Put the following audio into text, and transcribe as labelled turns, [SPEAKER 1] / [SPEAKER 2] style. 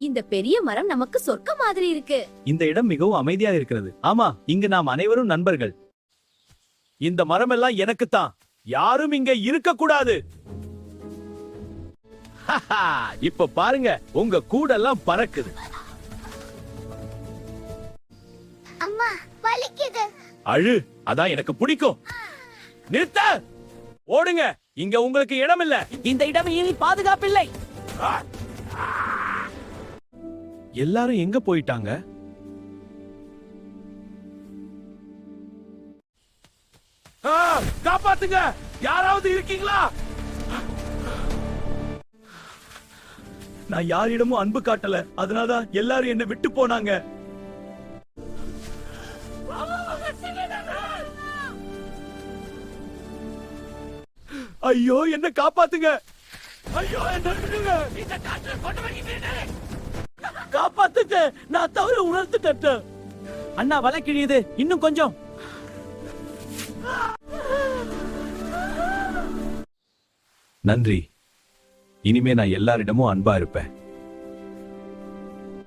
[SPEAKER 1] இந்த பெரிய மரம் நமக்கு சொர்க்கம் மாதிரி இருக்கு.
[SPEAKER 2] இந்த இடம் மிகவும் அமைதியா இருக்கிறது. ஆமா, இங்கு நாம் அனைவரும் நண்பர்கள். இந்த மரம் எல்லாம் எனக்குத்தான். யாரும் இங்க இருக்க கூடாது. இப்ப பாருங்க, உங்க கூடெல்லாம் பறக்குது.
[SPEAKER 3] அம்மா வலிக்குது.
[SPEAKER 2] அழு, அதான் எனக்கு பிடிக்கும். நிறுத்த, ஓடுங்க. இங்க உங்களுக்கு இடம் இல்ல.
[SPEAKER 4] இந்த இடம் இனி பாதுகாப்பில்லை.
[SPEAKER 2] எல்லாரும் எங்க போயிட்டாங்க? காப்பாத்துங்க, யாராவது இருக்கீங்களா? நான் யாரிடமும் அன்பு காட்டல, அதனாலதான் எல்லாரும் என்ன விட்டு போனாங்க. ஐயோ, என்ன காப்பாத்துங்க. ஐயோ, என்ன விடுங்க. காப்பாத்துங்க, நான் தவறு உணர்ந்துட்டேன்.
[SPEAKER 4] அண்ணா, வலை கிழியுது, இன்னும் கொஞ்சம்.
[SPEAKER 2] நன்றி. இனிமே நான் எல்லாரிடமும் அன்பா இருப்பேன்.